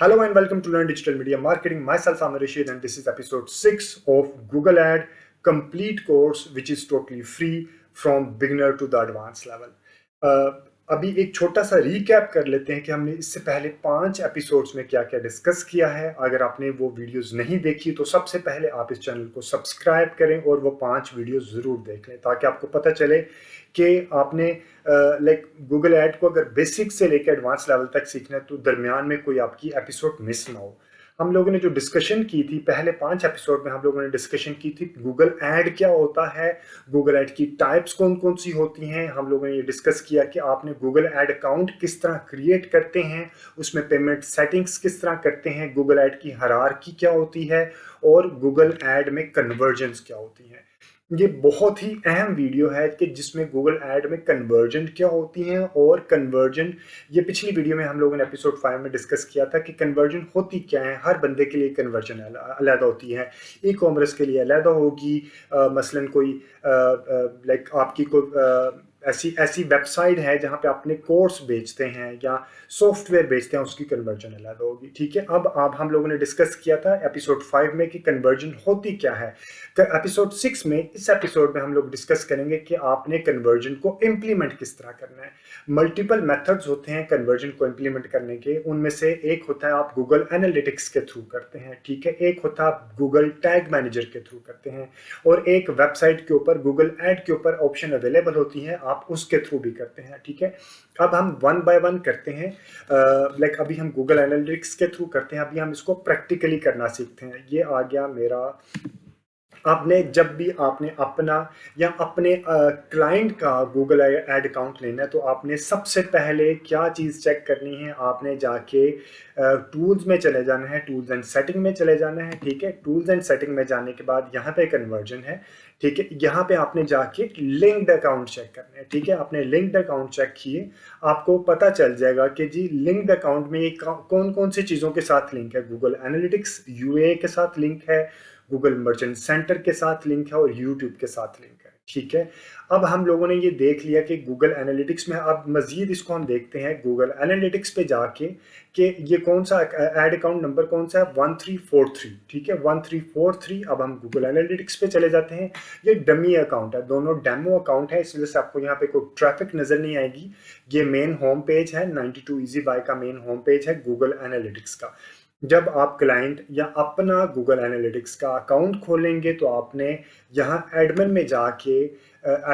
Hello and welcome to Learn Digital Media Marketing. Myself, Amir Rashid, and this is episode 6 of Google Ad Complete Course, which is totally free from beginner to the advanced level. अभी एक छोटा सा recap कर लेते हैं कि हमने इससे पहले 5 एपिसोड्स में क्या क्या डिस्कस किया है। अगर आपने वो वीडियोस नहीं देखी तो सबसे पहले आप इस चैनल को सब्सक्राइब करें और वो 5 वीडियोस ज़रूर देख लें ताकि आपको पता चले कि आपने गूगल ऐड को अगर बेसिक से लेकर एडवांस लेवल तक सीखना है तो दरमियान में कोई आपकी एपिसोड मिस ना हो। हम लोगों ने जो डिस्कशन की थी पहले 5 एपिसोड में, हम लोगों ने डिस्कशन की थी गूगल ऐड क्या होता है, गूगल ऐड की टाइप्स कौन कौन सी होती हैं। हम लोगों ने ये डिस्कस किया कि आपने गूगल ऐड अकाउंट किस तरह क्रिएट करते हैं, उसमें पेमेंट सेटिंग्स किस तरह करते हैं, गूगल ऐड की हायरार्की क्या होती है और गूगल ऐड में कन्वर्जन्स क्या होती हैं। ये बहुत ही अहम वीडियो है कि जिसमें गूगल ऐड में कन्वर्जन क्या होती हैं और कन्वर्जन, ये पिछली वीडियो में हम लोगों ने एपिसोड 5 में डिस्कस किया था कि कन्वर्जन होती क्या है। हर बंदे के लिए कन्वर्जन अलग होती है। ई कॉमर्स के लिए अलग होगी, मसलन कोई आपकी कोई ऐसी वेबसाइट है जहाँ पे अपने कोर्स बेचते हैं या सॉफ्टवेयर बेचते हैं, उसकी कन्वर्जन अलग होगी। ठीक है, अब हम लोगों ने डिस्कस किया था एपिसोड 5 में कि कन्वर्जन होती क्या है। एपिसोड 6 में, इस एपिसोड में हम लोग डिस्कस करेंगे कि आपने कन्वर्जन को इम्प्लीमेंट किस तरह करना है। मल्टीपल मेथड्स होते हैं कन्वर्जन को इम्प्लीमेंट करने के। उनमें से एक होता है आप गूगल एनालिटिक्स के थ्रू करते हैं, ठीक है, एक होता है आप गूगल टैग मैनेजर के थ्रू करते हैं, और एक वेबसाइट के ऊपर गूगल ऐड के ऊपर ऑप्शन अवेलेबल होती है, आप उसके थ्रू भी करते हैं। ठीक है, अब हम वन बाय वन करते हैं। अभी हम गूगल एनालिटिक्स के थ्रू करते हैं, अभी हम इसको प्रैक्टिकली करना सीखते हैं। ये आ गया मेरा। आपने जब भी आपने अपना या अपने क्लाइंट का गूगल ऐड अकाउंट लेना है तो आपने सबसे पहले क्या चीज़ चेक करनी है, आपने जाके टूल्स में चले जाना है, टूल्स एंड सेटिंग में चले जाना है। ठीक है, टूल्स एंड सेटिंग में जाने के बाद यहाँ पे कन्वर्जन है। ठीक है, यहाँ पे आपने जाके लिंक्ड अकाउंट चेक करना है। ठीक है, आपने लिंक्ड अकाउंट चेक किए, आपको पता चल जाएगा कि जी लिंक्ड अकाउंट में ये कौन कौन सी चीज़ों के साथ लिंक है। गूगल एनालिटिक्स यूए के साथ लिंक है, गूगल मर्चेंट सेंटर के साथ लिंक है और यूट्यूब के साथ लिंक है। ठीक है, अब हम लोगों ने ये देख लिया कि गूगल एनालिटिक्स में, अब मजीद इसको हम देखते हैं गूगल एनालिटिक्स पे जाके कि ये कौन सा ऐड अकाउंट नंबर कौन सा है, 1343। ठीक है, 1343। अब हम गूगल एनालिटिक्स पे चले जाते हैं। ये डमी अकाउंट है, दोनों डेमो अकाउंट है, इस वजह से आपको यहाँ पे कोई ट्रैफिक नजर नहीं आएगी। ये मेन होम पेज है, 92 इजी बाय का मेन होम पेज है गूगल एनालिटिक्स का। जब आप क्लाइंट या अपना गूगल एनालिटिक्स का अकाउंट खोलेंगे तो आपने यहाँ एडमिन में जाके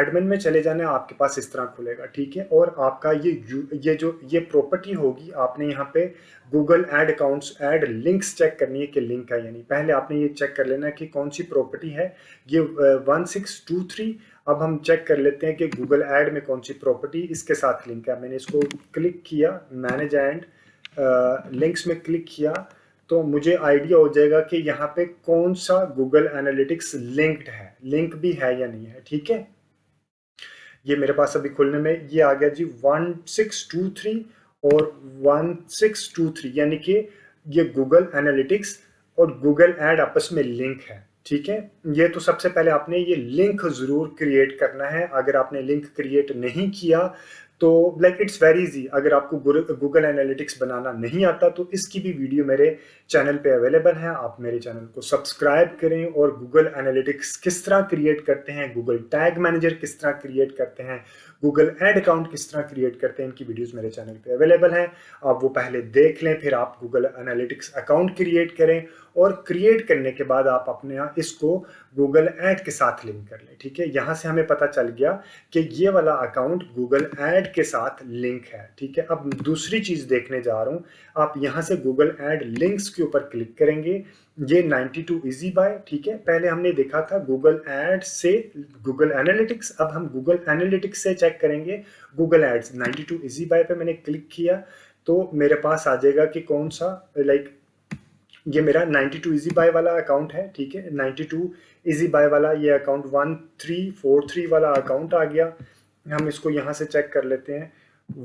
एडमिन में चले जाना है, आपके पास इस तरह खुलेगा। ठीक है, और आपका ये प्रॉपर्टी होगी, आपने यहाँ पे Google ad accounts ad links check करनी है कि लिंक है, यानी पहले आपने ये चेक कर लेना है कि कौन सी प्रॉपर्टी है। ये 1623। अब हम चेक कर लेते हैं कि गूगल ऐड में कौन सी प्रॉपर्टी इसके साथ लिंक है। मैंने इसको क्लिक किया, मैनेज एंड लिंक्स में क्लिक किया तो मुझे आइडिया हो जाएगा कि यहाँ पे कौन सा गूगल एनालिटिक्स लिंक्ड है, लिंक भी है या नहीं है। ठीक है, ये मेरे पास अभी खुलने में ये आ गया जी 1623 और 1623, यानी कि ये गूगल एनालिटिक्स और गूगल ऐड आपस में लिंक है। ठीक है, ये तो सबसे पहले आपने ये लिंक जरूर क्रिएट करना है। अगर आपने लिंक क्रिएट नहीं किया तो इट्स वेरी इजी। अगर आपको गूगल एनालिटिक्स बनाना नहीं आता तो इसकी भी वीडियो मेरे चैनल पे अवेलेबल है, आप मेरे चैनल को सब्सक्राइब करें। और गूगल एनालिटिक्स किस तरह क्रिएट करते हैं, गूगल टैग मैनेजर किस तरह क्रिएट करते हैं, गूगल ऐड अकाउंट किस तरह क्रिएट करते हैं, इनकी वीडियोस मेरे चैनल पे अवेलेबल हैं। आप वो पहले देख लें, फिर आप गूगल एनालिटिक्स अकाउंट क्रिएट करें और क्रिएट करने के बाद आप अपने यहाँ इसको गूगल ऐड के साथ लिंक कर लें। ठीक है, यहाँ से हमें पता चल गया कि ये वाला अकाउंट गूगल ऐड के साथ लिंक है। ठीक है, अब दूसरी चीज़ देखने जा रहा हूँ। आप यहाँ से गूगल ऐड लिंक्स के ऊपर क्लिक करेंगे, ये 92 इजी बाय। ठीक है, पहले हमने देखा था गूगल ऐड से गूगल एनालिटिक्स, अब हम गूगल एनालिटिक्स से चेक करेंगे गूगल एड्स। 92 इजी बाय पे मैंने क्लिक किया तो मेरे पास आ जाएगा कि कौन सा, ये मेरा 92 इजी बाय वाला अकाउंट है। ठीक है, 92 इजी बाय वाला ये अकाउंट 1343 वाला अकाउंट आ गया। हम इसको यहाँ से चेक कर लेते हैं,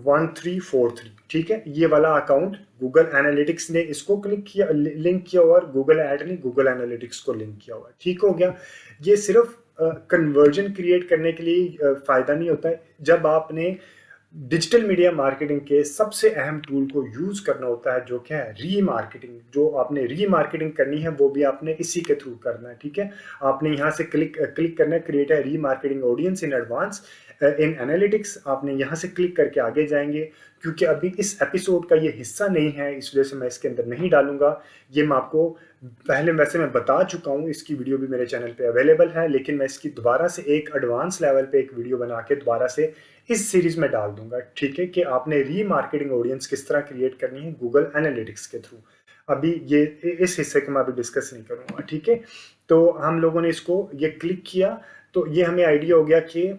1343। ठीक है, ये वाला अकाउंट गूगल एनालिटिक्स ने इसको क्लिक किया, लिंक किया हुआ, और गूगल ऐड ने गूगल एनालिटिक्स को लिंक किया हुआ। ठीक हो गया। ये सिर्फ कन्वर्जन क्रिएट करने के लिए फ़ायदा नहीं होता है। जब आपने डिजिटल मीडिया मार्केटिंग के सबसे अहम टूल को यूज करना होता है, जो क्या है, रीमार्केटिंग। जो आपने रीमार्केटिंग करनी है वो भी आपने इसी के थ्रू करना है, ठीक है। आपने यहाँ से क्लिक करना है, क्रिएट है remarketing audience in advance in analytics. आपने यहाँ से क्लिक करके आगे जाएंगे, क्योंकि अभी इस एपिसोड का ये हिस्सा नहीं है, इस वजह से मैं इसके अंदर नहीं डालूंगा। ये मैं आपको पहले वैसे मैं बता चुका हूँ, इसकी वीडियो भी मेरे चैनल पे अवेलेबल है, लेकिन मैं इसकी दोबारा से एक एडवांस लेवल पे एक वीडियो बना के दोबारा से इस सीरीज में डाल दूंगा, ठीक है, कि आपने रीमार्केटिंग ऑडियंस किस तरह क्रिएट करनी है गूगल एनालिटिक्स के थ्रू। अभी ये इस हिस्से को मैं अभी डिस्कस नहीं करूंगा, ठीक है। तो हम लोगों ने इसको ये क्लिक किया, तो ये हमें आइडिया हो गया कि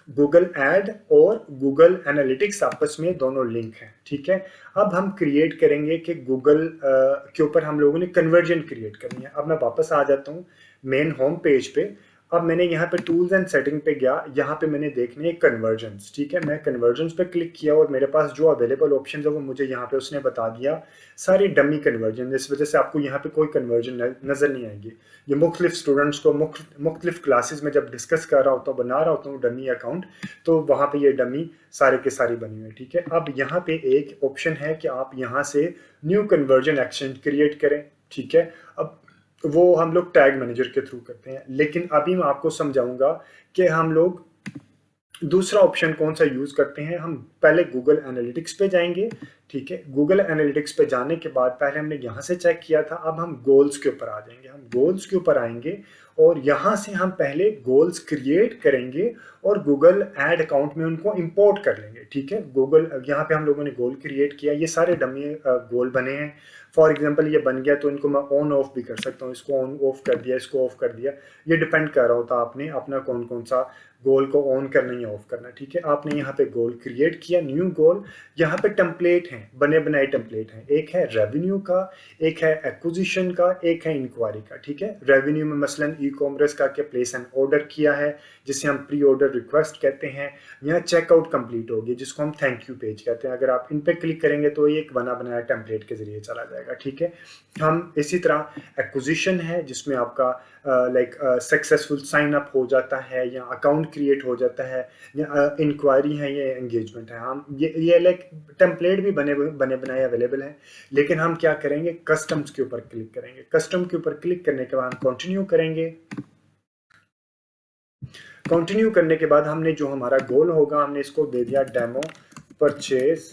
गूगल एड और गूगल एनालिटिक्स आपस में दोनों लिंक हैं, ठीक है। अब हम क्रिएट करेंगे कि गूगल के ऊपर हम लोगों ने कन्वर्जन क्रिएट करनी है। अब मैं वापस आ जाता हूँ मेन होम पेज पे। अब मैंने यहाँ पे टूल्स एंड सेटिंग पे गया, यहाँ पे मैंने देखने है कन्वर्जन्स, ठीक है। मैं कन्वर्जन्स पे क्लिक किया और मेरे पास जो अवेलेबल ऑप्शन है वो मुझे यहाँ पे उसने बता दिया सारी डमी कन्वर्जन। इस वजह से आपको यहाँ पे कोई कन्वर्जन नजर नहीं आएगी। ये मुख्तलिफ स्टूडेंट्स को मुख्तलिफ क्लासेस में जब डिस्कस कर रहा होता हूँ, बना रहा होता हूँ डमी अकाउंट, तो वहाँ पे ये डमी सारे के सारी बनी हुई है, ठीक है। अब यहाँ पे एक ऑप्शन है कि आप यहाँ से न्यू कन्वर्जन एक्सचेंज क्रिएट करें, ठीक है। अब वो हम लोग टैग मैनेजर के थ्रू करते हैं, लेकिन अभी मैं आपको समझाऊंगा कि हम लोग दूसरा ऑप्शन कौन सा यूज करते हैं। हम पहले गूगल एनालिटिक्स पे जाएंगे, ठीक है। गूगल एनालिटिक्स पे जाने के बाद पहले हमने यहाँ से चेक किया था, अब हम गोल्स के ऊपर आ जाएंगे। हम गोल्स के ऊपर आएंगे और यहाँ से हम पहले गोल्स क्रिएट करेंगे और गूगल एड अकाउंट में उनको इंपोर्ट कर लेंगे, ठीक है। गूगल यहाँ पे हम लोगों ने गोल क्रिएट किया, ये सारे डमी गोल बने हैं। फॉर एग्जांपल ये बन गया तो इनको मैं ऑन ऑफ भी कर सकता हूँ। इसको ऑन ऑफ कर दिया, इसको ऑफ कर दिया, ये डिपेंड कर रहा होता आपने अपना कौन कौन सा गोल को ऑन करना या ऑफ करना, ठीक है। आपने यहाँ पे गोल क्रिएट किया, न्यू गोल। यहाँ पे टेम्पलेट हैं, बने बनाए टेम्पलेट हैं। एक है रेवेन्यू का, एक है एक्विजिशन का, एक है इंक्वायरी का, ठीक है। रेवेन्यू में मसलन ई कॉमर्स का के प्लेस एन ऑर्डर किया है, जिसे हम प्री ऑर्डर रिक्वेस्ट कहते हैं। यहाँ चेकआउट कंप्लीट होगी, जिसको हम थैंक यू पेज कहते हैं। अगर आप इन पे क्लिक करेंगे तो ये एक बना बनाया टेम्पलेट के जरिए चला जाएगा, ठीक है। हम इसी तरह एक्विजिशन है, जिसमें आपका लाइक सक्सेसफुल साइन अप हो जाता है या अकाउंट क्रिएट हो जाता है, या इंक्वायरी है या एंगेजमेंट है। हम ये लाइक टेम्पलेट भी बने बनाए अवेलेबल हैं, लेकिन हम क्या करेंगे, कस्टम्स के ऊपर क्लिक करेंगे। कस्टम के ऊपर क्लिक करने के बाद हम कंटिन्यू करेंगे। कंटिन्यू करने के बाद हमने जो हमारा गोल होगा, हमने इसको दे दिया डेमो परचेज,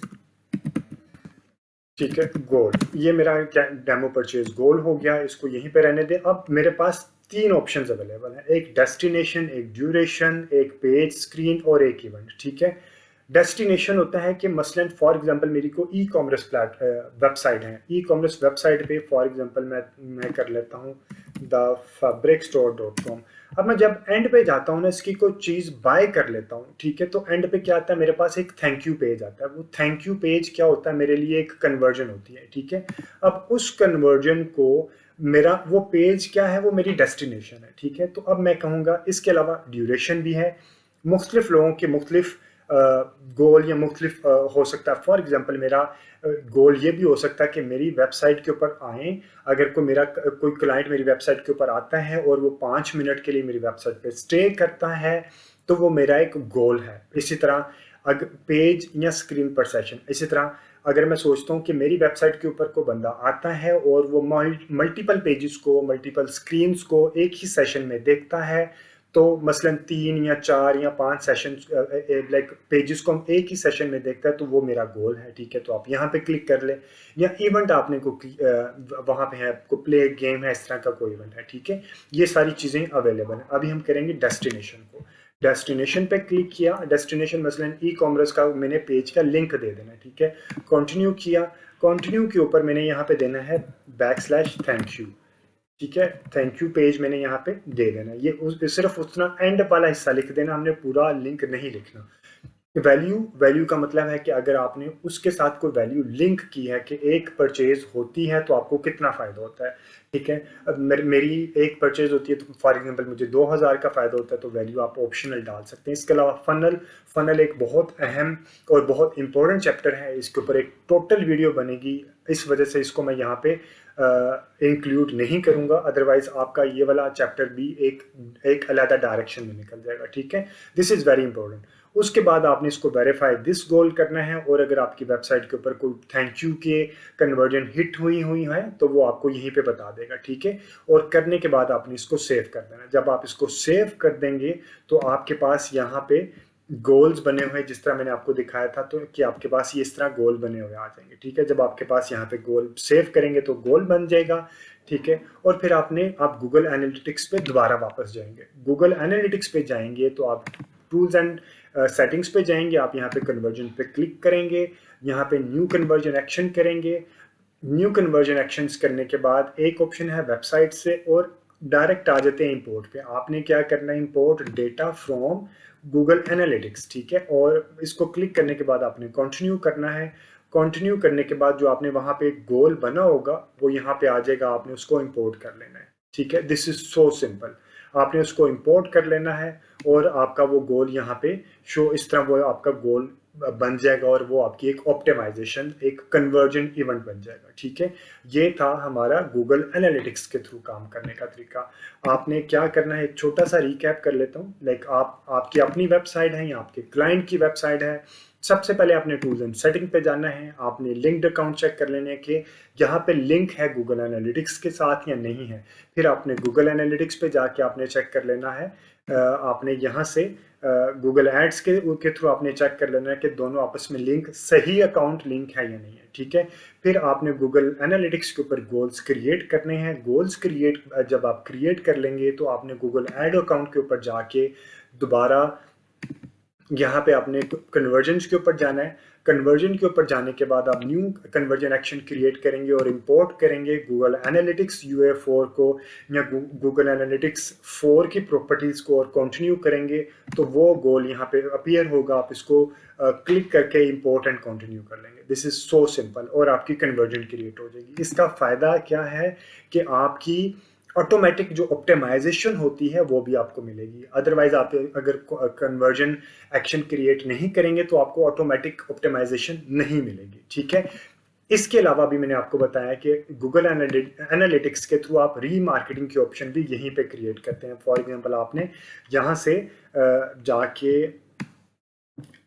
ठीक है, गोल। ये मेरा डेमो परचेज गोल हो गया, इसको यहीं पे रहने दे। अब मेरे पास तीन ऑप्शंस अवेलेबल हैं, एक डेस्टिनेशन, एक ड्यूरेशन, एक पेज स्क्रीन और एक इवेंट, ठीक है। डेस्टिनेशन होता है कि मसलन फॉर एग्जांपल मेरी को ई कॉमर्स वेबसाइट है। ई कॉमर्स वेबसाइट पे फॉर एग्जांपल मैं कर लेता हूँ thefabricstore.com। अब मैं जब एंड पे जाता हूँ ना, इसकी कोई चीज़ बाय कर लेता हूँ, ठीक है, तो एंड पे क्या आता है, मेरे पास एक थैंक यू पेज आता है। वो थैंक यू पेज क्या होता है, मेरे लिए एक कन्वर्जन होती है, ठीक है। अब उस कन्वर्जन को मेरा वो पेज क्या है, वो मेरी डेस्टिनेशन है, ठीक है। तो अब मैं कहूँगा इसके अलावा ड्यूरेशन भी है। मुख्तलिफ लोगों के मुख्तलिफ गोल या मुख्तलिफ हो सकता है। फॉर एग्जांपल मेरा गोल ये भी हो सकता है कि मेरी वेबसाइट के ऊपर आएँ, अगर कोई क्लाइंट मेरी वेबसाइट के ऊपर आता है और वो 5 मिनट के लिए मेरी वेबसाइट पे स्टे करता है, तो वो मेरा एक गोल है। इसी तरह अगर पेज या स्क्रीन पर सेशन, इसी तरह अगर मैं सोचता हूँ कि मेरी वेबसाइट के ऊपर कोई बंदा आता है और वो मल्टीपल पेजेस को, मल्टीपल स्क्रीन्स को एक ही सेशन में देखता है, तो मसलन 3 या 4 या 5 सेशन लाइक पेजेस को हम एक ही सेशन में देखता है, तो वो मेरा गोल है, ठीक है। तो आप यहाँ पे क्लिक कर ले, या इवेंट आपने को वहाँ पे है, आपको प्ले गेम है, इस तरह का कोई इवेंट है, ठीक है। ये सारी चीज़ें अवेलेबल हैं। अभी हम करेंगे डेस्टिनेशन को। डेस्टिनेशन पे क्लिक किया, डेस्टिनेशन मसलन ई कॉमर्स का मैंने पेज का लिंक दे देना है, ठीक है। कंटिन्यू किया, कंटिन्यू के ऊपर मैंने यहाँ पे देना है /थैंक यू, ठीक है। थैंक यू पेज मैंने यहाँ पे दे देना। ये सिर्फ उतना एंड वाला हिस्सा लिख देना, हमने पूरा लिंक नहीं लिखना। वैल्यू का मतलब है कि अगर आपने उसके साथ कोई वैल्यू लिंक की है कि एक परचेज होती है तो आपको कितना फ़ायदा होता है, ठीक है। अब मेरी एक परचेज होती है तो फॉर एग्जांपल मुझे 2000 का फ़ायदा होता है, तो वैल्यू आप ऑप्शनल डाल सकते हैं। इसके अलावा फनल एक बहुत अहम और बहुत इंपॉर्टेंट चैप्टर है, इसके ऊपर एक टोटल वीडियो बनेगी, इस वजह से इसको मैं यहाँ पे इंक्लूड नहीं करूँगा। अदरवाइज आपका ये वाला चैप्टर भी एक अलग डायरेक्शन में निकल जाएगा, ठीक है। This is very important. उसके बाद आपने इसको वेरीफाई दिस गोल करना है, और अगर आपकी वेबसाइट के ऊपर कोई थैंक यू के कन्वर्जन हिट हुई है तो वो आपको यहीं पे बता देगा, ठीक है। और करने के बाद आपने इसको सेव कर देना। जब आप इसको सेव कर देंगे तो आपके पास यहाँ पे गोल्स बने हुए, जिस तरह मैंने आपको दिखाया था, तो कि आपके पास ये इस तरह गोल बने हुए आ जाएंगे, ठीक है। जब आपके पास यहाँ पे गोल सेव करेंगे तो गोल बन जाएगा, ठीक है। और फिर आप गूगल एनालिटिक्स पे दोबारा वापस जाएंगे। गूगल एनालिटिक्स पे जाएंगे तो आप टूल्स एंड सेटिंग्स पे जाएंगे, आप यहाँ पे कन्वर्जन पे क्लिक करेंगे, यहाँ पे न्यू कन्वर्जन एक्शन करेंगे। न्यू कन्वर्जन एक्शंस करने के बाद एक ऑप्शन है वेबसाइट से, और डायरेक्ट आ जाते हैं इंपोर्ट पे। आपने क्या करना है, import data from Google analytics, ठीक है। और इसको क्लिक करने के बाद आपने कंटिन्यू करना है। कंटिन्यू करने के बाद जो आपने वहां पे एक गोल बना होगा वो यहाँ पे आ जाएगा, आपने उसको इंपोर्ट कर लेना है, ठीक है। This is so simple. आपने उसको इंपोर्ट कर लेना है और आपका वो गोल यहाँ पे शो, इस तरह वो आपका गोल बन जाएगा, और वो आपकी एक ऑप्टिमाइजेशन, एक कन्वर्जन इवेंट बन जाएगा, ठीक है। ये था हमारा गूगल एनालिटिक्स के थ्रू काम करने का तरीका। आपने क्या करना है, एक छोटा सा रिकैप कर लेता हूँ। लाइक आपकी अपनी वेबसाइट है या आपके क्लाइंट की वेबसाइट है। सबसे पहले आपने टूल्स एंड सेटिंग पे जाना है। आपने लिंक्ड अकाउंट चेक कर लेने के यहाँ पे लिंक है गूगल एनालिटिक्स के साथ या नहीं है। फिर आपने गूगल एनालिटिक्स पे जाके आपने चेक कर लेना है, आपने यहाँ से गूगल एड्स के थ्रू आपने चेक कर लेना है कि दोनों आपस में लिंक, सही अकाउंट लिंक है या नहीं है, ठीक है। फिर आपने गूगल एनालिटिक्स के ऊपर गोल्स क्रिएट करने हैं। गोल्स क्रिएट जब आप क्रिएट कर लेंगे तो आपने गूगल एड अकाउंट के ऊपर जाके दोबारा यहाँ पे आपने कन्वर्जन के ऊपर जाना है। कन्वर्जन के ऊपर जाने के बाद आप न्यू कन्वर्जन एक्शन क्रिएट करेंगे और इंपोर्ट करेंगे गूगल एनालिटिक्स UA4 को या गूगल एनालिटिक्स 4 की प्रॉपर्टीज को, और कंटिन्यू करेंगे तो वो गोल यहाँ पे अपीयर होगा। आप इसको क्लिक करके इंपोर्ट एंड कंटिन्यू कर लेंगे। दिस इज सो सिंपल, और आपकी कन्वर्जन क्रिएट हो जाएगी। इसका फायदा क्या है कि आपकी ऑटोमेटिक जो ऑप्टिमाइजेशन होती है वो भी आपको मिलेगी। अदरवाइज आप अगर कन्वर्जन एक्शन क्रिएट नहीं करेंगे तो आपको ऑटोमेटिक ऑप्टिमाइजेशन नहीं मिलेगी, ठीक है। इसके अलावा भी मैंने आपको बताया कि गूगल एनालिटिक्स के थ्रू आप रीमार्केटिंग की ऑप्शन भी यहीं पे क्रिएट करते हैं। फॉर एग्जांपल आपने यहाँ से जाके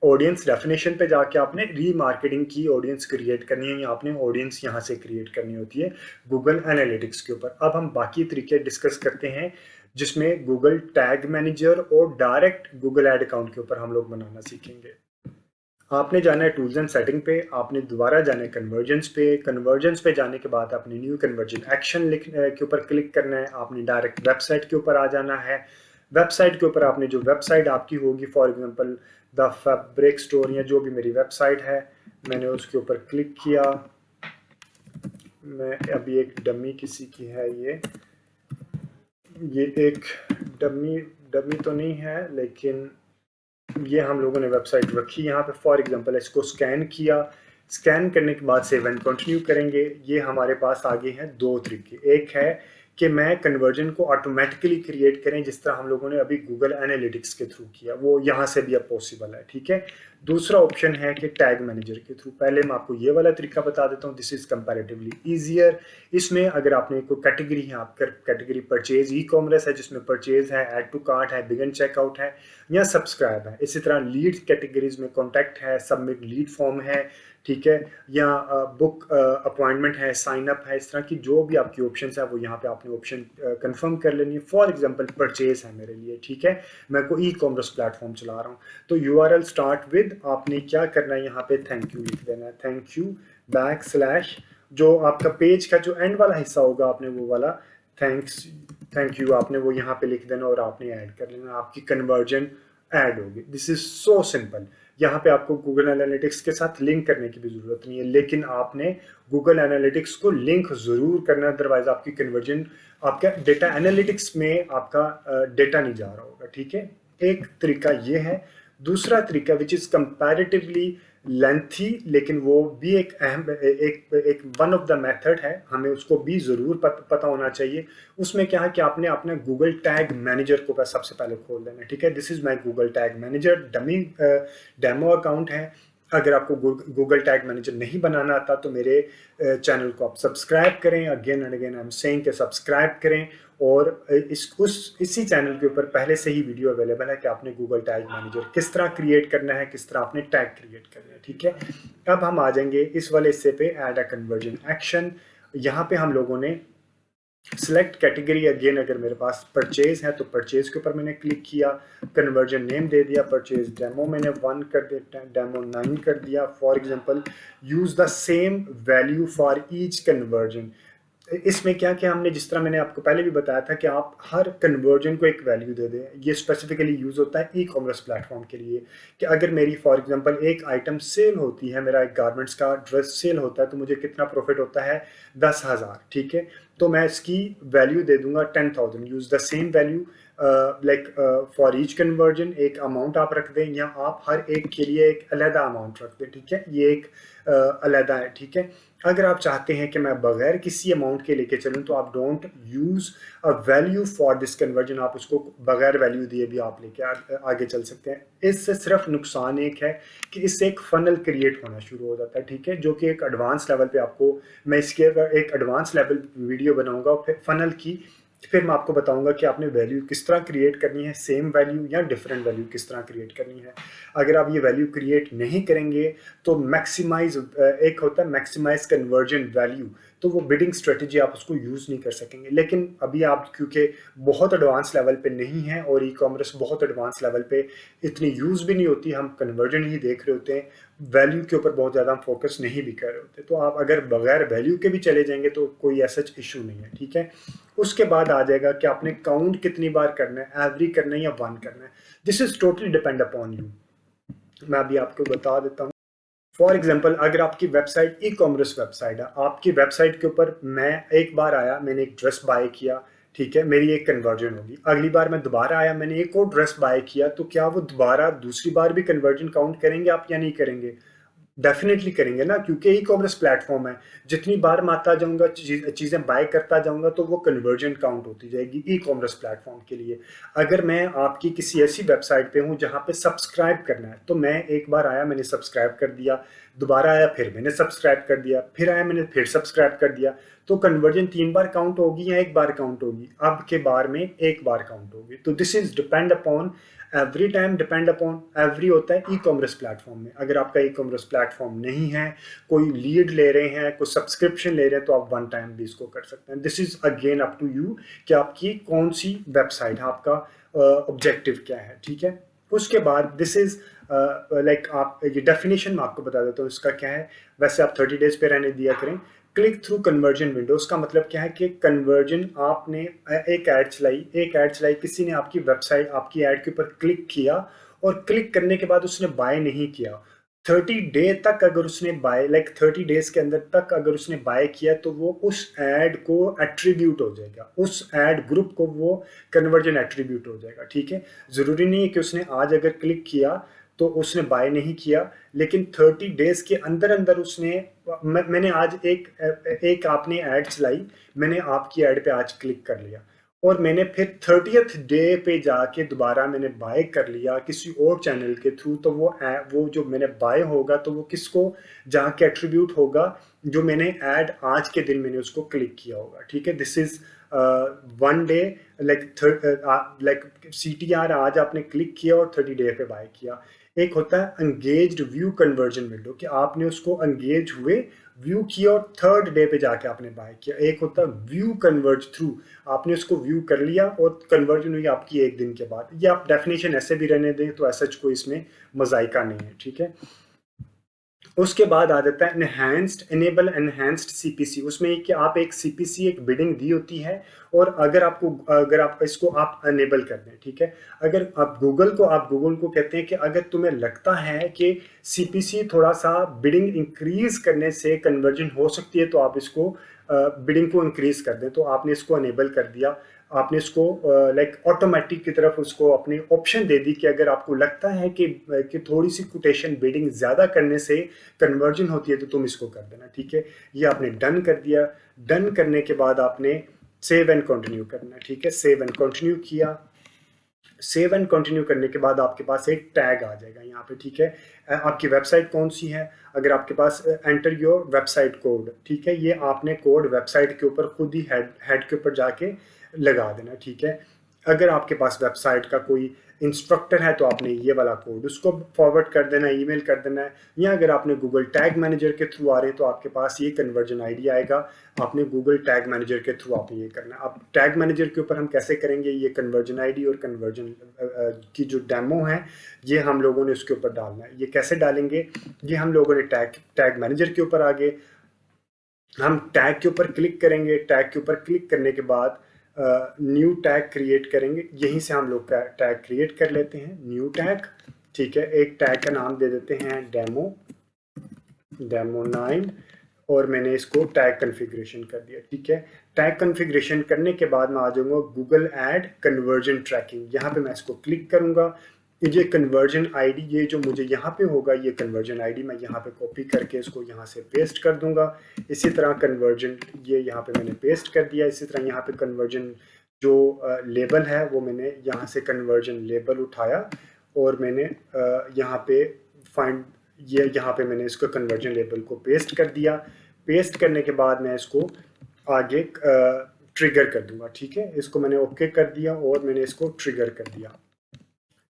ऑडियंस डेफिनेशन पे जाके आपने रीमार्केटिंग की ऑडियंस क्रिएट करनी है, या आपने ऑडियंस यहाँ से क्रिएट करनी होती है गूगल एनालिटिक्स के ऊपर। अब हम बाकी तरीके डिस्कस करते हैं, जिसमें गूगल टैग मैनेजर और डायरेक्ट गूगल एड अकाउंट के ऊपर हम लोग बनाना सीखेंगे। आपने जाना है टूल्स एंड सेटिंग पे, आपने दोबारा जाना है कन्वर्जेंस पे। कन्वर्जेंस पे जाने के बाद आपने न्यू कन्वर्जन एक्शन के ऊपर क्लिक करना है। आपने डायरेक्ट वेबसाइट के ऊपर आ जाना है। वेबसाइट के ऊपर आपने जो वेबसाइट आपकी होगी, for example the fabric store या जो भी मेरी वेबसाइट है, मैंने उसके ऊपर क्लिक किया। मैं अभी एक डमी किसी की है, ये एक डमी तो नहीं है, लेकिन ये हम लोगों ने वेबसाइट रखी यहाँ पे। फॉर एग्जांपल इसको स्कैन किया। स्कैन करने के बाद सेव एंड कंटिन्यू करेंगे। ये हमारे पास आगे हैं दो तरीके। एक है कि मैं कन्वर्जन को ऑटोमेटिकली क्रिएट करें, जिस तरह हम लोगों ने अभी गूगल एनालिटिक्स के थ्रू किया, वो यहाँ से भी अब पॉसिबल है, ठीक है। दूसरा ऑप्शन है कि टैग मैनेजर के थ्रू। पहले मैं आपको ये वाला तरीका बता देता हूँ। This is comparatively easier. इसमें अगर आपने कोई कैटेगरी है, आपका कैटेगरी परचेज ई कॉमर्स है, जिसमें परचेज है, ऐड टू कार्ट है, बिगन चेकआउट है या सब्सक्राइब है। इसी तरह लीड कैटेगरीज में कॉन्टैक्ट है, सबमिट लीड फॉर्म है, ठीक है, या बुक अपॉइंटमेंट है, साइन अप है। इस तरह की जो भी आपकी ऑप्शन है वो यहाँ पे आपने ऑप्शन कंफर्म कर लेनी है। फॉर एग्जांपल परचेज है मेरे लिए, ठीक है, मैं कोई ई कॉमर्स प्लेटफॉर्म चला रहा हूँ, तो URL स्टार्ट विद, आपने क्या करना है, यहाँ पे थैंक यू लिख देना है। थैंक यू बैकस्लैश, जो आपका पेज का जो एंड वाला हिस्सा होगा, आपने वो वाला थैंक यू आपने वो यहाँ पे लिख देना और आपने ऐड कर लेना। आपकी कन्वर्जन ऐड होगी। This is so simple. यहाँ पे आपको गूगल एनालिटिक्स के साथ लिंक करने की भी जरूरत नहीं है, लेकिन आपने गूगल एनालिटिक्स को लिंक जरूर करना, अदरवाइज आपकी कन्वर्जन, आपका डेटा एनालिटिक्स में आपका डेटा नहीं जा रहा होगा, ठीक है। एक तरीका ये है। दूसरा तरीका विच इज कंपैरेटिवली लेंथी, लेकिन वो भी एक अहम एक वन ऑफ द मेथड है, हमें उसको भी ज़रूर पता होना चाहिए। उसमें क्या है कि आपने अपना गूगल टैग मैनेजर को सबसे पहले खोल लेना है, ठीक है। This is my Google tag manager, demo account है। अगर आपको गूगल टैग मैनेजर नहीं बनाना आता तो मेरे चैनल को आप सब्सक्राइब करें। Again and again I am saying कि सब्सक्राइब करें, और इसी चैनल के ऊपर पहले से ही वीडियो अवेलेबल है कि आपने गूगल टैग मैनेजर किस तरह क्रिएट करना है, किस तरह आपने टैग क्रिएट करना है। ठीक है, अब हम आ जाएंगे इस वाले हिस्से पे, ऐड अ कन्वर्जन एक्शन। यहाँ पे हम लोगों ने सिलेक्ट कैटेगरी, अगेन अगर मेरे पास परचेज है तो परचेज के ऊपर मैंने क्लिक किया, कन्वर्जन नेम दे दिया, परचेज डेमो मैंने 1 कर दिया, डेमो 9 कर दिया। For example use the same value for each conversion. इसमें क्या क्या हमने, जिस तरह मैंने आपको पहले भी बताया था कि आप हर कन्वर्जन को एक वैल्यू दे दें। ये स्पेसिफिकली यूज होता है ई कॉमर्स प्लेटफॉर्म के लिए कि अगर मेरी फॉर एग्जांपल एक आइटम सेल होती है, मेरा एक गारमेंट्स का ड्रेस सेल होता है, तो मुझे कितना प्रॉफिट होता है, 10,000। ठीक है, तो मैं इसकी वैल्यू दे दूंगा 10,000। Use the same value like for each conversion. एक अमाउंट आप रख दें, या आप हर एक के लिए एक अलहदा अमाउंट रख दें। ठीक है, ये एक अलहदा है। ठीक है, अगर आप चाहते हैं कि मैं बगैर किसी अमाउंट के लेके चलूं तो आप don't use a value for this conversion, आप उसको बगैर वैल्यू दिए भी आप लेके आगे चल सकते हैं। इससे सिर्फ नुकसान एक है कि इससे एक फनल क्रिएट होना शुरू हो जाता है। ठीक है, जो कि एक एडवांस लेवल पे आपको, मैं इसके एक एडवांस लेवल वीडियो बनाऊंगा फिर फनल की, फिर मैं आपको बताऊंगा कि आपने वैल्यू किस तरह क्रिएट करनी है, सेम वैल्यू या डिफरेंट वैल्यू किस तरह क्रिएट करनी है। अगर आप ये वैल्यू क्रिएट नहीं करेंगे तो मैक्सिमाइज, एक होता है मैक्सिमाइज कन्वर्जन वैल्यू, तो वो बिडिंग स्ट्रेटजी आप उसको यूज़ नहीं कर सकेंगे। लेकिन अभी आप क्योंकि बहुत एडवांस लेवल पे नहीं हैं और ई कॉमर्स बहुत एडवांस लेवल पे इतनी यूज़ भी नहीं होती, हम कन्वर्जन ही देख रहे होते हैं, वैल्यू के ऊपर बहुत ज़्यादा हम फोकस नहीं भी कर रहे होते, तो आप अगर बगैर वैल्यू के भी चले जाएंगे तो कोई ऐसा इशू नहीं है। ठीक है, उसके बाद आ जाएगा कि आपने काउंट कितनी बार करना है, एवरी करना है या 1 करना है। This is totally depend upon you. मैं अभी आपको बता देता हूँ। फॉर एग्जाम्पल, अगर आपकी वेबसाइट ई कॉमर्स वेबसाइट है, आपकी वेबसाइट के ऊपर मैं एक बार आया, मैंने एक ड्रेस बाय किया, ठीक है, मेरी एक कन्वर्जन होगी। अगली बार मैं दोबारा आया, मैंने एक और ड्रेस बाय किया, तो क्या वो दोबारा दूसरी बार भी कन्वर्जन काउंट करेंगे आप या नहीं करेंगे? डेफिनेटली करेंगे ना, क्योंकि ई कॉमर्स प्लेटफॉर्म है। जितनी बार मैं आता जाऊंगा, चीज़ें बाय करता जाऊंगा, तो वो कन्वर्जन काउंट होती जाएगी ई कॉमर्स प्लेटफॉर्म के लिए। अगर मैं आपकी किसी ऐसी वेबसाइट पे हूँ जहाँ पे सब्सक्राइब करना है, तो मैं एक बार आया, मैंने सब्सक्राइब कर दिया, दोबारा आया, फिर मैंने सब्सक्राइब कर दिया, फिर आया, मैंने फिर सब्सक्राइब कर दिया, तो कन्वर्जन 3 बार काउंट होगी या एक बार काउंट होगी? अब के बार में एक बार काउंट होगी। तो this is depend upon every time, depend upon every होता है ई कॉमर्स प्लेटफॉर्म में। अगर आपका ई कॉमर्स प्लेटफॉर्म नहीं है, कोई लीड ले रहे हैं, कोई सब्सक्रिप्शन ले रहे हैं, तो आप 1 टाइम भी इसको कर सकते हैं। This is again up to you कि आपकी कौन सी वेबसाइट है, आपका ऑब्जेक्टिव क्या है। ठीक है, उसके बाद दिस इज लाइक आप ये डेफिनेशन मैं आपको बता देता हूँ इसका क्या है। वैसे आप 30 डेज पे रहने दिया करें। क्लिक थ्रू कन्वर्जन विंडोज का मतलब क्या है कि कन्वर्जन, आपने एक ऐड चलाई, किसी ने आपकी वेबसाइट, आपकी ऐड के ऊपर क्लिक किया, और क्लिक करने के बाद उसने बाय नहीं किया, 30 डे तक अगर उसने बाय, 30 डेज के अंदर तक अगर उसने बाय किया, तो वो उस ऐड को एट्रीब्यूट हो जाएगा, उस ऐड ग्रुप को वो कन्वर्जन एट्रीब्यूट हो जाएगा। ठीक है, जरूरी नहीं है कि उसने आज अगर क्लिक किया तो उसने बाय नहीं किया, लेकिन 30 डेज के अंदर अंदर उसने, मैंने आज एक आपने ऐड चलाई, मैंने आपकी ऐड पे आज क्लिक कर लिया, और मैंने फिर 30th डे पे जाके दोबारा मैंने बाय कर लिया किसी और चैनल के थ्रू, तो वो जो मैंने बाय होगा, तो वो किसको जाके एट्रीब्यूट होगा? जो मैंने ऐड आज के दिन मैंने उसको क्लिक किया होगा। ठीक है, this is 1 day, like CTR आज आपने क्लिक किया और 30 डे पे बाय किया। एक होता है एंगेज्ड व्यू कन्वर्जन विंडो, कि आपने उसको एंगेज हुए, व्यू किया, और 3rd डे पे जाके आपने बाय किया। एक होता है व्यू कन्वर्ज थ्रू, आपने उसको व्यू कर लिया और कन्वर्जन हुई आपकी 1 दिन के बाद। ये आप डेफिनेशन ऐसे भी रहने दें, तो ऐसा कोई इसमें मजाइका नहीं है। ठीक है, उसके बाद आ जाता है एनहेंस्ड, एनेबल एनहेंस्ड सीपीसी। उसमें कि आप एक सीपीसी, एक बिडिंग दी होती है, और अगर आप इसको आप अनेबल कर दें। ठीक है, अगर आप गूगल को कहते हैं कि अगर तुम्हें लगता है कि सीपीसी थोड़ा सा बिडिंग इंक्रीज करने से कन्वर्जन हो सकती है, तो आप इसको बिडिंग को इंक्रीज कर दें। तो आपने इसको अनेबल कर दिया, आपने इसको ऑटोमेटिक की तरफ उसको अपनी ऑप्शन दे दी कि अगर आपको लगता है कि थोड़ी सी कोटेशन बिडिंग ज़्यादा करने से कन्वर्जन होती है, तो तुम इसको कर देना। ठीक है, ये आपने डन कर दिया। डन करने के बाद आपने सेव एंड कंटिन्यू करना है। ठीक है, सेव एंड कंटिन्यू किया। सेव एंड कंटिन्यू करने के बाद आपके पास एक टैग आ जाएगा यहाँ पे, ठीक है। आपकी वेबसाइट कौन सी है, अगर आपके पास एंटर योर वेबसाइट कोड, ठीक है, ये आपने कोड वेबसाइट के ऊपर खुद ही हेड के ऊपर जाके लगा देना, ठीक है। अगर आपके पास वेबसाइट का कोई इंस्ट्रक्टर है तो आपने ये वाला कोड उसको फॉरवर्ड कर देना, ईमेल कर देना है। या अगर आपने गूगल टैग मैनेजर के थ्रू आ रहे हैं तो आपके पास ये कन्वर्जन आईडी आएगा, आपने गूगल टैग मैनेजर के थ्रू आपने ये करना है। अब टैग मैनेजर के ऊपर हम कैसे करेंगे, ये कन्वर्जन आईडी और कन्वर्जन की जो डेमो है ये हम लोगों ने उसके ऊपर डालना है। ये कैसे डालेंगे, ये हम लोगों ने टैग मैनेजर के ऊपर आगे हम टैग के ऊपर क्लिक करेंगे। टैग के ऊपर क्लिक करने के बाद न्यू टैग क्रिएट करेंगे, यहीं से हम लोग का टैग क्रिएट कर लेते हैं, न्यू टैग, ठीक है। एक टैग का नाम दे देते हैं डेमो 9 और मैंने इसको टैग कॉन्फ़िगरेशन कर दिया, ठीक है। टैग कॉन्फ़िगरेशन करने के बाद मैं आ जाऊंगा गूगल ऐड कन्वर्जन ट्रैकिंग, यहाँ पे मैं इसको क्लिक करूंगा। ये कन्वर्जन आईडी ये जो मुझे यहाँ पे होगा, ये कन्वर्जन आईडी मैं यहाँ पे कॉपी करके इसको यहाँ से पेस्ट कर दूंगा। इसी तरह कन्वर्जन ये यहाँ पे मैंने पेस्ट कर दिया। इसी तरह यहाँ पे कन्वर्जन जो लेबल है वो मैंने यहाँ से कन्वर्जन लेबल उठाया और मैंने यहाँ पे फाइंड ये यहाँ पे मैंने इसको कन्वर्जन लेबल को पेस्ट कर दिया। पेस्ट करने के बाद मैं इसको आगे ट्रिगर कर दूंगा, ठीक है। इसको मैंने ओके कर दिया और मैंने इसको ट्रिगर कर दिया।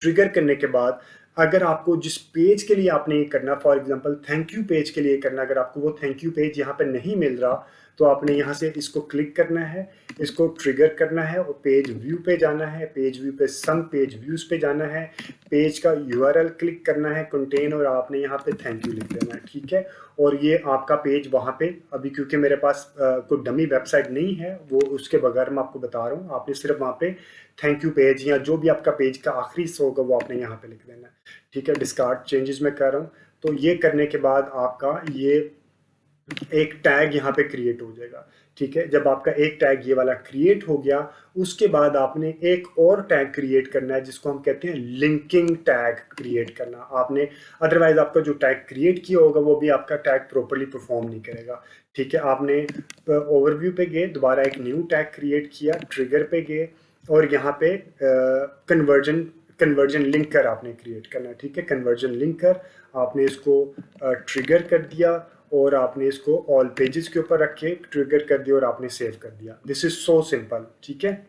ट्रिगर करने के बाद अगर आपको जिस पेज के लिए आपने ये करना, for example thank you page के लिए करना, अगर आपको वो थैंक यू पेज यहाँ पे नहीं मिल रहा तो आपने यहाँ से इसको क्लिक करना है, इसको ट्रिगर करना है और पेज व्यू पे जाना है। पेज व्यू पे सम पेज व्यूज पे जाना है, पेज का यूआरएल क्लिक करना है कंटेन और आपने यहाँ पे थैंक यू लिख देना है, ठीक है। और ये आपका पेज वहाँ पे अभी क्योंकि मेरे पास कोई डमी वेबसाइट नहीं है वो उसके बगैर मैं आपको बता रहा हूँ, आपने सिर्फ वहाँ पे थैंक यू पेज या जो भी आपका पेज का आखिरी हिस्सा होगा वो आपने यहाँ पे लिख देना है, ठीक है। डिस्कार्ड चेंजेस में कर रहा हूँ। तो ये करने के बाद आपका ये एक टैग यहाँ पे क्रिएट हो जाएगा, ठीक है। जब आपका एक टैग ये वाला क्रिएट हो गया उसके बाद आपने एक और टैग क्रिएट करना है जिसको हम कहते हैं लिंकिंग टैग क्रिएट करना आपने। अदरवाइज आपका जो टैग क्रिएट किया होगा वो भी आपका टैग प्रॉपर्ली परफॉर्म नहीं करेगा, ठीक है। आपने ओवरव्यू पे गए, दोबारा एक न्यू टैग क्रिएट किया, ट्रिगर पे गए और यहाँ पे कन्वर्जन लिंकर आपने क्रिएट करना है, ठीक है। कन्वर्जन लिंकर आपने इसको ट्रिगर कर दिया और आपने इसको ऑल पेजेस के ऊपर रख के ट्रिगर कर दिया और आपने सेव कर दिया। दिस इज सो सिंपल, ठीक है।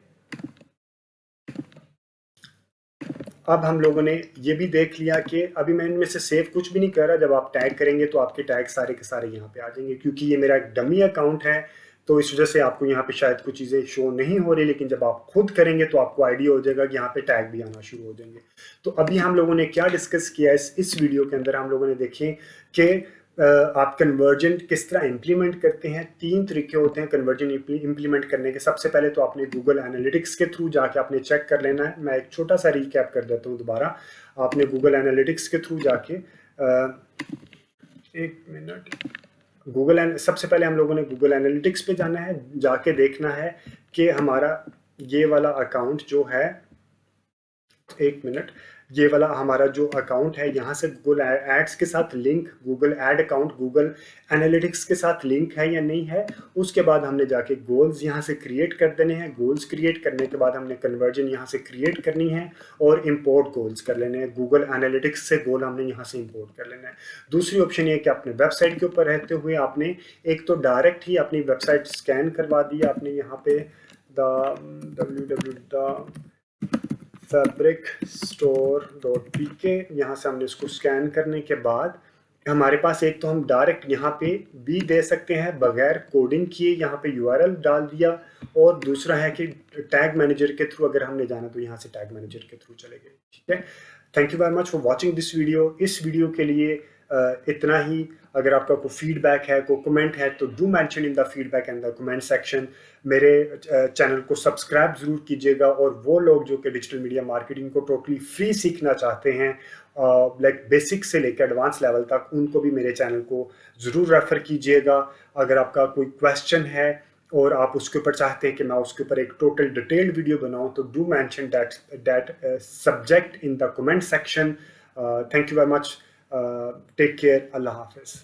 अब हम लोगों ने ये भी देख लिया कि अभी मैं इनमें से सेव कुछ भी नहीं कर रहा। जब आप टैग करेंगे तो आपके टैग सारे के सारे यहाँ पे आ जाएंगे। क्योंकि ये मेरा एक डमी अकाउंट है तो इस वजह से आपको यहाँ पे शायद कुछ चीज़ें शो नहीं हो रही, लेकिन जब आप खुद करेंगे तो आपको आइडिया हो जाएगा कि यहाँ पे टैग भी आना शुरू हो जाएंगे। तो अभी हम लोगों ने क्या डिस्कस किया इस वीडियो के अंदर, हम लोगों ने देखे कि आप कन्वर्जन किस तरह इम्प्लीमेंट करते हैं। 3 तरीके होते हैं कन्वर्जन इम्प्लीमेंट करने के। सबसे पहले तो आपने गूगल एनालिटिक्स के थ्रू जाके आपने चेक कर लेना है। मैं एक छोटा सा रिकैप कर देता हूँ दोबारा। आपने गूगल एनालिटिक्स के थ्रू जाके एक मिनट, सबसे पहले हम लोगों ने गूगल एनालिटिक्स पे जाना है, जाके देखना है कि हमारा ये वाला अकाउंट जो है, एक मिनट, ये वाला हमारा जो अकाउंट है यहाँ से गूगल एड्स के साथ link, Google ad account Google analytics के साथ लिंक है या नहीं है। उसके बाद हमने जाके गोल्स यहाँ से क्रिएट कर देने हैं। गोल्स क्रिएट करने के बाद हमने कन्वर्जन यहाँ से क्रिएट करनी है और इंपोर्ट गोल्स कर लेने हैं। गूगल एनालिटिक्स से गोल हमने यहाँ से इंपोर्ट कर लेना है। दूसरी ऑप्शन ये कि अपने वेबसाइट के ऊपर रहते हुए आपने एक तो डायरेक्ट ही अपनी वेबसाइट स्कैन करवा दी। आपने यहाँ पे fabricstore.pk यहाँ से हमने इसको स्कैन करने के बाद हमारे पास एक तो हम डायरेक्ट यहाँ पे भी दे सकते हैं बगैर कोडिंग किए, यहाँ पे यूआरएल डाल दिया। और दूसरा है कि टैग मैनेजर के थ्रू अगर हमने जाना तो यहाँ से टैग मैनेजर के थ्रू चले गए, ठीक है। Thank you very much for watching this video. इस वीडियो के लिए इतना ही। अगर आपका कोई फीडबैक है, कोई कमेंट है तो do mention in the feedback in the comment section. मेरे चैनल को सब्सक्राइब ज़रूर कीजिएगा। और वो लोग जो कि डिजिटल मीडिया मार्केटिंग को टोटली फ्री सीखना चाहते हैं, लाइक बेसिक से लेकर एडवांस लेवल तक, उनको भी मेरे चैनल को ज़रूर रेफ़र कीजिएगा। अगर आपका कोई क्वेश्चन है और आप उसके ऊपर चाहते हैं कि मैं उसके ऊपर एक टोटल डिटेल्ड वीडियो बनाऊं तो do mention that subject in the comment section. Thank you very much. Take care. अल्लाह हाफिज़।